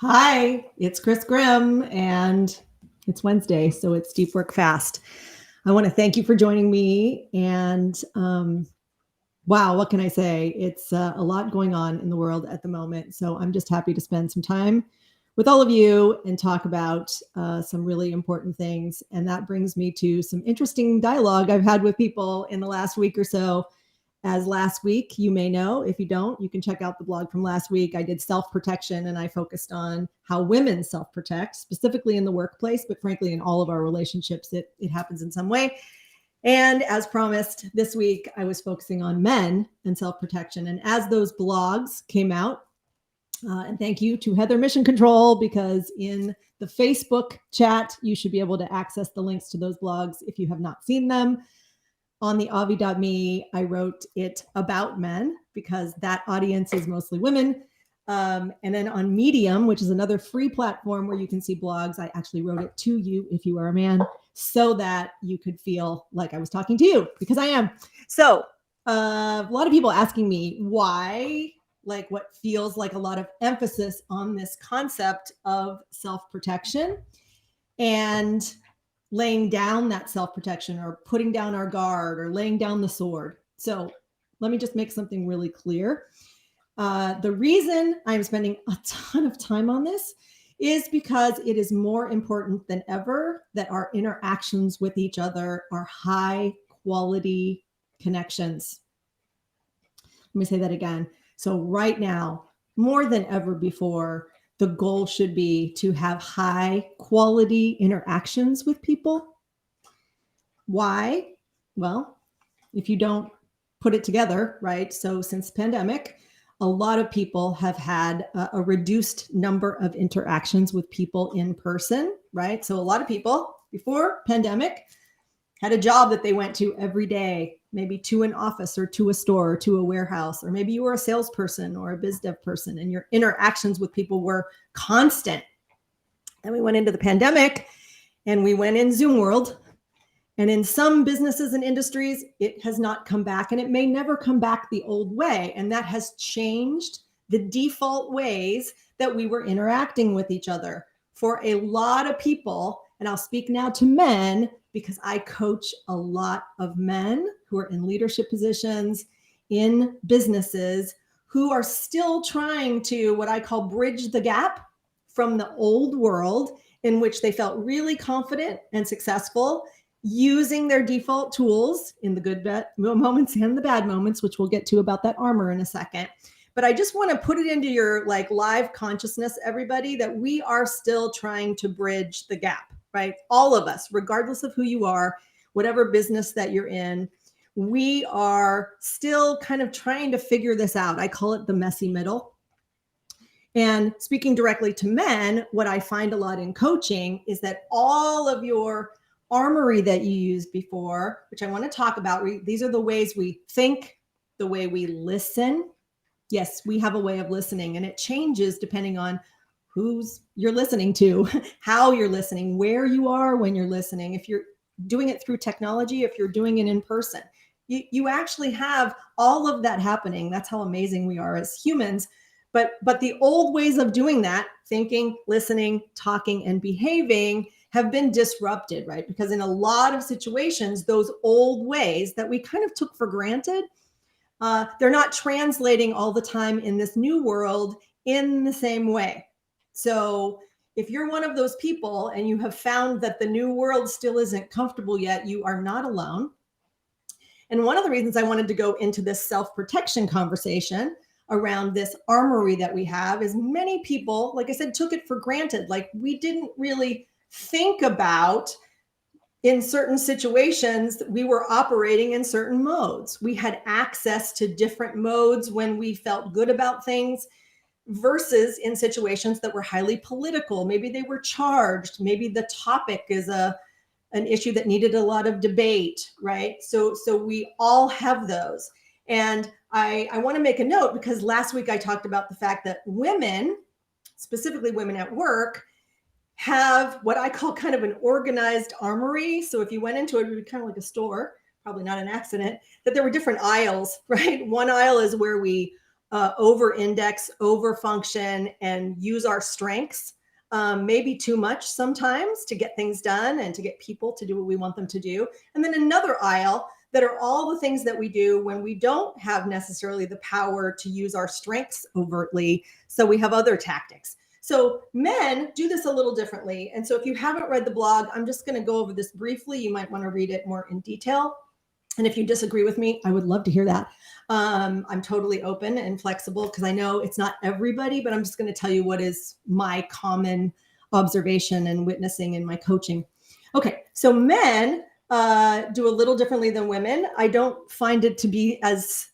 Hi, it's Chris Grimm, and it's Wednesday, so it's Deep Work Fast. I want to thank you for joining me. And wow, what can I say? It's a lot going on in the world at the moment. So I'm just happy to spend some time with all of you and talk about some really important things. And that brings me to some interesting dialogue I've had with people in the last week or so. As last week, you may know, if you don't, you can check out the blog from last week. I did self-protection and I focused on how women self-protect, specifically in the workplace, but frankly, in all of our relationships, it happens in some way. And as promised, this week, I was focusing on men and self-protection. And as those blogs came out, and thank you to Heather Mission Control, because in the Facebook chat, you should be able to access the links to those blogs if you have not seen them. On the avi.me, I wrote it about men because that audience is mostly women. And then on Medium, which is another free platform where you can see blogs, I actually wrote it to you if you are a man, so that you could feel like I was talking to you, because I am. So a lot of people asking me why, like what feels like a lot of emphasis on this concept of self-protection and laying down that self-protection or putting down our guard or laying down the sword. So let me just make something really clear. The reason I'm spending a ton of time on this is because it is more important than ever that our interactions with each other are high quality connections. Let me say that again. So right now, more than ever before, the goal should be to have high quality interactions with people. Why? Well, if you don't put it together, right? So since pandemic, a lot of people have had a reduced number of interactions with people in person, right? So a lot of people before pandemic had a job that they went to every day, maybe to an office or to a store or to a warehouse, or maybe you were a salesperson or a biz dev person and your interactions with people were constant. Then we went into the pandemic and we went in Zoom world. And in some businesses and industries, it has not come back, and it may never come back the old way. And that has changed the default ways that we were interacting with each other. For a lot of people, and I'll speak now to men because I coach a lot of men who are in leadership positions in businesses who are still trying to, what I call, bridge the gap from the old world in which they felt really confident and successful using their default tools in the good moments and the bad moments, which we'll get to about that armor in a second. But I just want to put it into your like live consciousness, everybody, that we are still trying to bridge the gap, right? All of us, regardless of who you are, whatever business that you're in, we are still kind of trying to figure this out. I call it the messy middle. And speaking directly to men, what I find a lot in coaching is that all of your armory that you used before, which I want to talk about, these are the ways we think, the way we listen. Yes, we have a way of listening, and it changes depending on who's you're listening to, how you're listening, where you are when you're listening. If you're doing it through technology, if you're doing it in person, you actually have all of that happening. That's how amazing we are as humans. But the old ways of doing that, thinking, listening, talking, and behaving, have been disrupted, right? Because in a lot of situations, those old ways that we kind of took for granted, they're not translating all the time in this new world in the same way. So if you're one of those people and you have found that the new world still isn't comfortable yet, you are not alone. And one of the reasons I wanted to go into this self-protection conversation around this armory that we have is many people, like I said, took it for granted. Like we didn't really think about in certain situations, we were operating in certain modes. We had access to different modes when we felt good about things versus in situations that were highly political. Maybe they were charged. Maybe the topic is an issue that needed a lot of debate, right? So we all have those. And I want to make a note because last week I talked about the fact that women, specifically women at work, have what I call kind of an organized armory. So if you went into it, it would be kind of like a store, probably not an accident, that there were different aisles, right? One aisle is where we over-index, over-function, and use our strengths, maybe too much sometimes to get things done and to get people to do what we want them to do. And then another aisle that are all the things that we do when we don't have necessarily the power to use our strengths overtly. So we have other tactics. So men do this a little differently. And so if you haven't read the blog, I'm just going to go over this briefly. You might want to read it more in detail. And if you disagree with me, I would love to hear that. I'm totally open and flexible because I know it's not everybody, but I'm just going to tell you what is my common observation and witnessing in my coaching. Okay, so men do a little differently than women. I don't find it to be as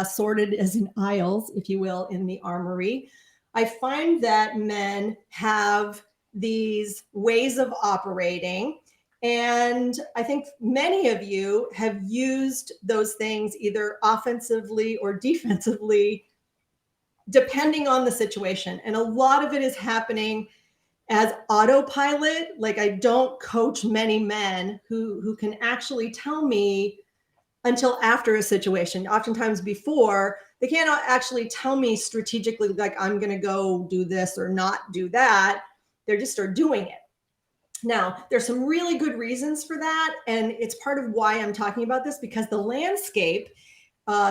sorted as in aisles, if you will, in the armory. I find that men have these ways of operating. And I think many of you have used those things either offensively or defensively, depending on the situation. And a lot of it is happening as autopilot. Like, I don't coach many men who can actually tell me until after a situation. Oftentimes before, they can't actually tell me strategically, like, I'm going to go do this or not do that. They just are doing it. Now, there's some really good reasons for that. And it's part of why I'm talking about this, because the landscape,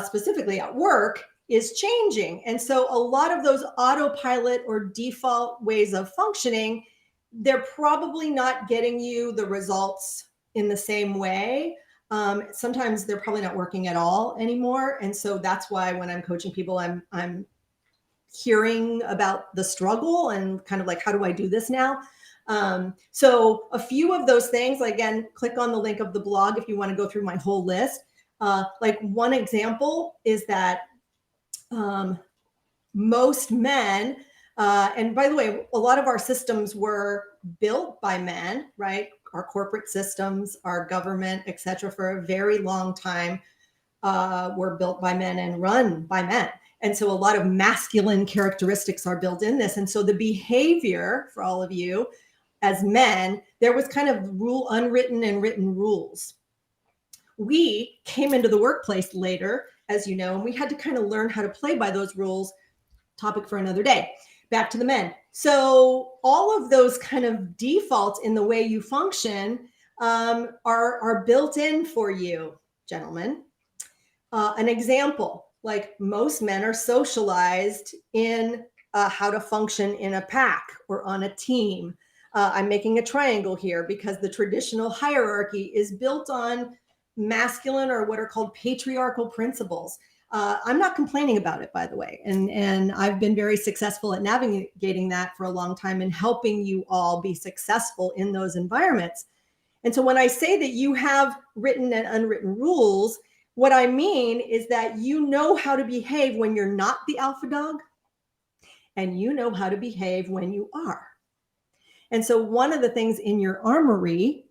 specifically at work, is changing. And so a lot of those autopilot or default ways of functioning, they're probably not getting you the results in the same way. Sometimes they're probably not working at all anymore. And so that's why when I'm coaching people, I'm hearing about the struggle and kind of like, how do I do this now? So a few of those things, again, click on the link of the blog if you want to go through my whole list. Like one example is that most men, and by the way, a lot of our systems were built by men, right? Our corporate systems, our government, et cetera, for a very long time were built by men and run by men. And so a lot of masculine characteristics are built in this. And so the behavior for all of you as men, there was kind of unwritten and written rules. We came into the workplace later, as you know, and we had to kind of learn how to play by those rules. Topic for another day. Back to the men. So all of those kind of defaults in the way you function are built in for you, gentlemen. An example, like most men are socialized in how to function in a pack or on a team. I'm making a triangle here because the traditional hierarchy is built on masculine or what are called patriarchal principles. I'm not complaining about it, by the way. And I've been very successful at navigating that for a long time and helping you all be successful in those environments. And so when I say that you have written and unwritten rules, what I mean is that you know how to behave when you're not the alpha dog, and you know how to behave when you are. And so one of the things in your armory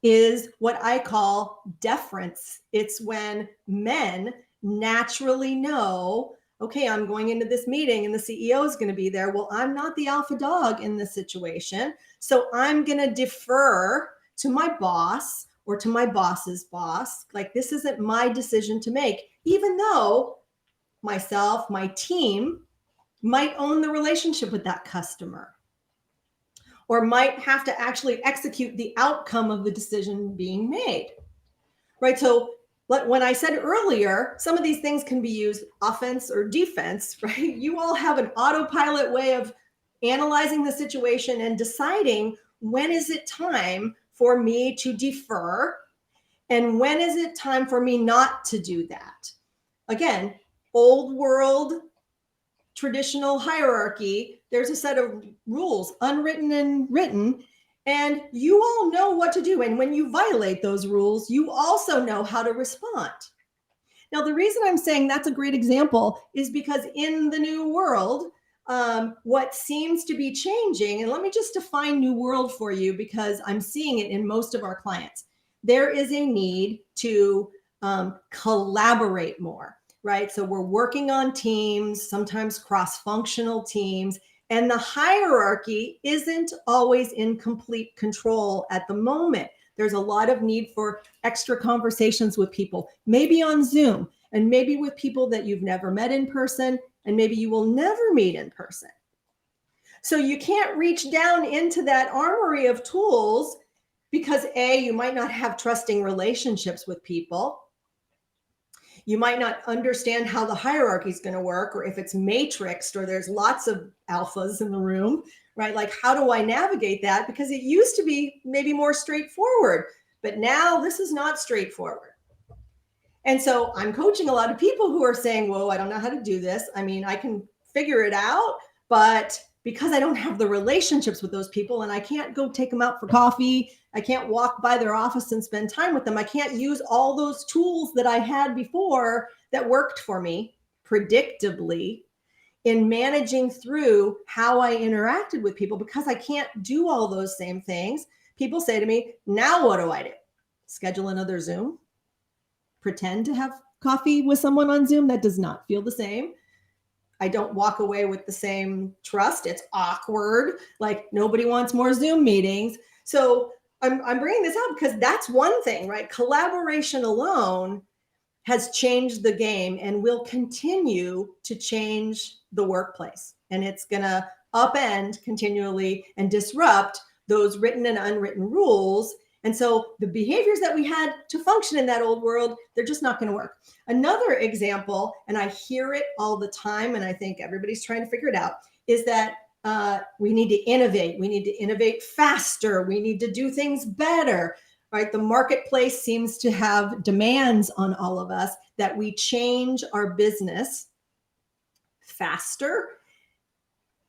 is what I call deference. It's when men naturally know, okay, I'm going into this meeting and the CEO is going to be there. Well, I'm not the alpha dog in this situation. So I'm going to defer to my boss or to my boss's boss. Like, this isn't my decision to make, even though myself, my team might own the relationship with that customer, or might have to actually execute the outcome of the decision being made, right? So when I said earlier, some of these things can be used offense or defense, right? You all have an autopilot way of analyzing the situation and deciding when is it time for me to defer and when is it time for me not to do that. Again, old world, traditional hierarchy, there's a set of rules, unwritten and written, and you all know what to do. And when you violate those rules, you also know how to respond. Now, the reason I'm saying that's a great example is because in the new world, what seems to be changing, and let me just define new world for you because I'm seeing it in most of our clients. There is a need to collaborate more. Right? So we're working on teams, sometimes cross-functional teams, and the hierarchy isn't always in complete control at the moment. There's a lot of need for extra conversations with people, maybe on Zoom, and maybe with people that you've never met in person, and maybe you will never meet in person. So you can't reach down into that armory of tools because you might not have trusting relationships with people. You might not understand how the hierarchy is going to work, or if it's matrixed, or there's lots of alphas in the room, right? Like, how do I navigate that? Because it used to be maybe more straightforward, but now this is not straightforward. And so I'm coaching a lot of people who are saying, whoa, I don't know how to do this. I mean, I can figure it out, but because I don't have the relationships with those people and I can't go take them out for coffee, I can't walk by their office and spend time with them, I can't use all those tools that I had before that worked for me predictably in managing through how I interacted with people, because I can't do all those same things. People say to me, now what do I do? Schedule another Zoom? Pretend to have coffee with someone on Zoom? That does not feel the same. I don't walk away with the same trust. It's awkward. Like, nobody wants more Zoom meetings. So I'm bringing this up because that's one thing, right? Collaboration alone has changed the game and will continue to change the workplace. And it's going to upend continually and disrupt those written and unwritten rules. And so the behaviors that we had to function in that old world, they're just not going to work. Another example, and I hear it all the time, and I think everybody's trying to figure it out, is that we need to innovate. We need to innovate faster. We need to do things better, right? The marketplace seems to have demands on all of us that we change our business faster,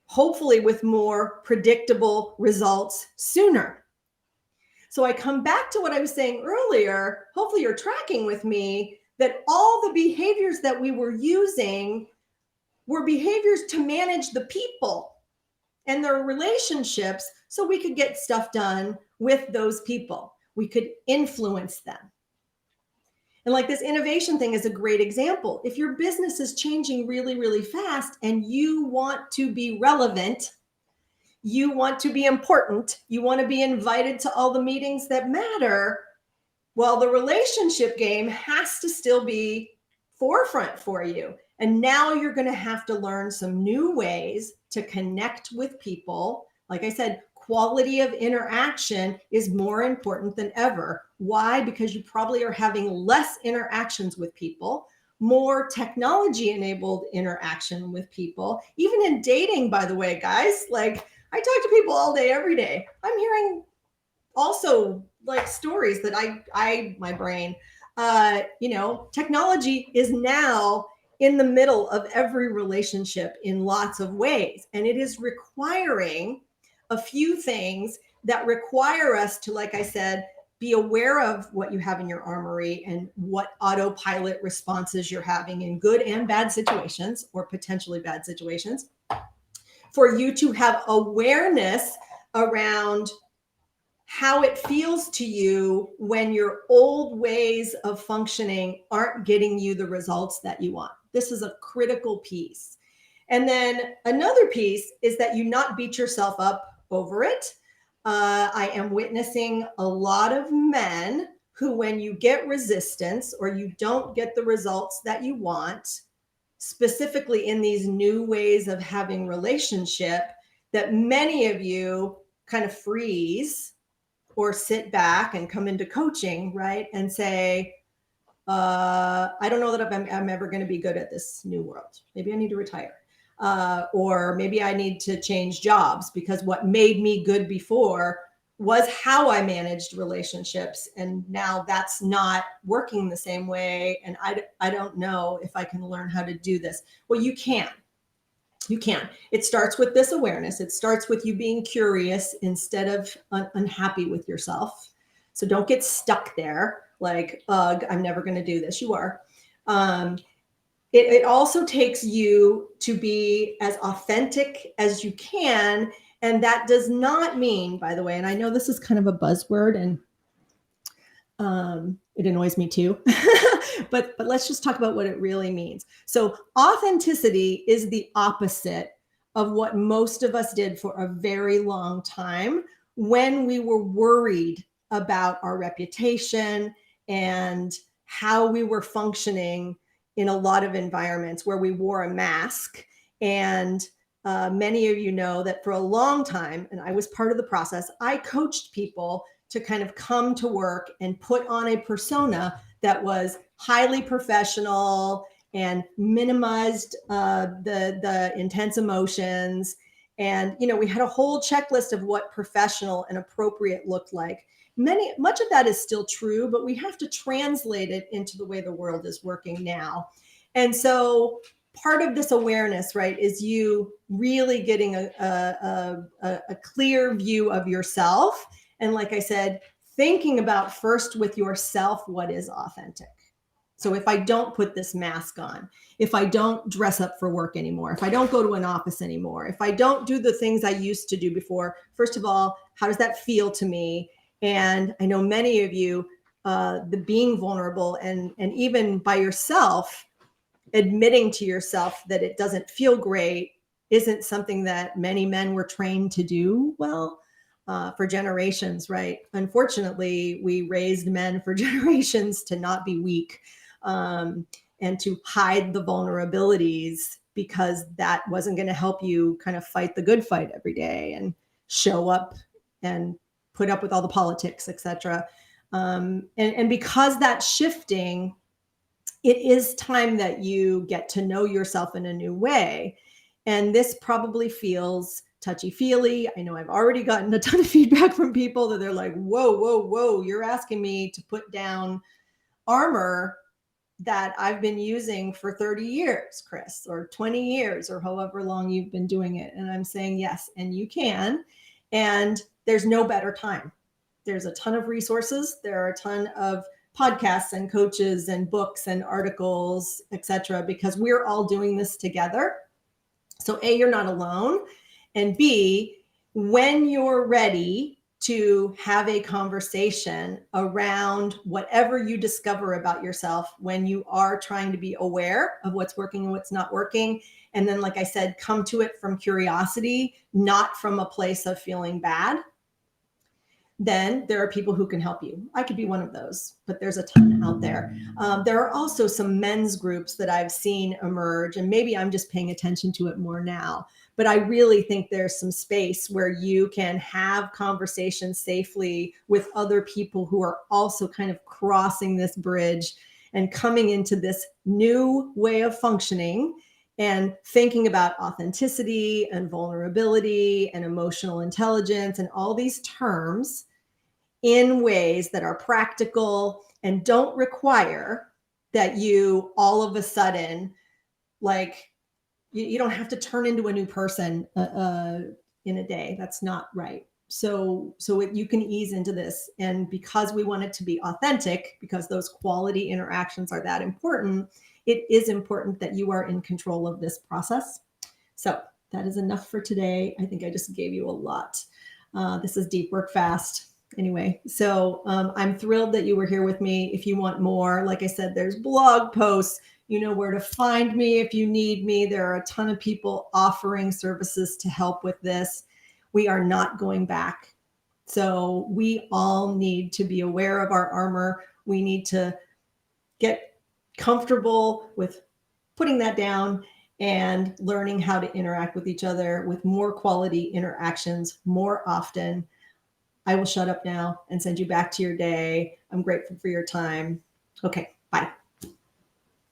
hopefully with more predictable results sooner. So I come back to what I was saying earlier. Hopefully you're tracking with me that all the behaviors that we were using were behaviors to manage the people and their relationships so we could get stuff done with those people. We could influence them. And like, this innovation thing is a great example. If your business is changing really, really fast and you want to be relevant, you want to be important, you want to be invited to all the meetings that matter, well, the relationship game has to still be forefront for you. And now you're going to have to learn some new ways to connect with people. Like I said, quality of interaction is more important than ever. Why? Because you probably are having less interactions with people, more technology-enabled interaction with people. Even in dating, by the way, guys, like, I talk to people all day, every day. I'm hearing also like stories that my brain, technology is now in the middle of every relationship in lots of ways. And it is requiring a few things that require us to, like I said, be aware of what you have in your armory and what autopilot responses you're having in good and bad situations, or potentially bad situations. For you to have awareness around how it feels to you when your old ways of functioning aren't getting you the results that you want. This is a critical piece. And then another piece is that you not beat yourself up over it. I am witnessing a lot of men who, when you get resistance or you don't get the results that you want, specifically in these new ways of having relationship, that many of you kind of freeze or sit back and come into coaching, right? And say, I don't know that I'm ever going to be good at this new world. Maybe I need to retire. Or maybe I need to change jobs, because what made me good before was how I managed relationships. And now that's not working the same way. And I don't know if I can learn how to do this. Well, you can. You can. It starts with this awareness. It starts with you being curious instead of unhappy with yourself. So don't get stuck there like, ugh, I'm never going to do this. You are. It also takes you to be as authentic as you can. And that does not mean, by the way, and I know this is kind of a buzzword, and it annoys me too, but let's just talk about what it really means. So authenticity is the opposite of what most of us did for a very long time when we were worried about our reputation and how we were functioning in a lot of environments where we wore a mask And many of you know that for a long time, and I was part of the process, I coached people to kind of come to work and put on a persona that was highly professional and minimized the intense emotions. And, we had a whole checklist of what professional and appropriate looked like. Much of that is still true, but we have to translate it into the way the world is working now. And so part of this awareness, right, is you really getting a clear view of yourself. And like I said, thinking about first with yourself, what is authentic? So if I don't put this mask on, if I don't dress up for work anymore, if I don't go to an office anymore, if I don't do the things I used to do before, first of all, how does that feel to me? And I know many of you, the being vulnerable and even by yourself, admitting to yourself that it doesn't feel great isn't something that many men were trained to do well for generations, right? Unfortunately, we raised men for generations to not be weak and to hide the vulnerabilities because that wasn't going to help you kind of fight the good fight every day and show up and put up with all the politics, etc. And because that's shifting, it is time that you get to know yourself in a new way. And this probably feels touchy-feely. I know I've already gotten a ton of feedback from people that they're like, whoa, whoa, whoa, you're asking me to put down armor that I've been using for 30 years, Chris, or 20 years, or however long you've been doing it. And I'm saying, yes, and you can. And there's no better time. There's a ton of resources. There are a ton of podcasts and coaches and books and articles, etc., because we're all doing this together. So A, you're not alone. And B, when you're ready to have a conversation around whatever you discover about yourself, when you are trying to be aware of what's working and what's not working, and then, like I said, come to it from curiosity, not from a place of feeling bad, then there are people who can help you. I could be one of those, but there's a ton out there. There are also some men's groups that I've seen emerge, and maybe I'm just paying attention to it more now. But I really think there's some space where you can have conversations safely with other people who are also kind of crossing this bridge and coming into this new way of functioning and thinking about authenticity and vulnerability and emotional intelligence and all these terms in ways that are practical and don't require that you all of a sudden, like, you don't have to turn into a new person in a day. That's not right. So you can ease into this. And because we want it to be authentic, because those quality interactions are that important, it is important that you are in control of this process. So that is enough for today. I think I just gave you a lot. This is Deep Work Fast. Anyway, so I'm thrilled that you were here with me. If you want more, like I said, there's blog posts. You know where to find me if you need me. There are a ton of people offering services to help with this. We are not going back. So we all need to be aware of our armor. We need to get comfortable with putting that down and learning how to interact with each other with more quality interactions more often. I will shut up now and send you back to your day. I'm grateful for your time. Okay, bye.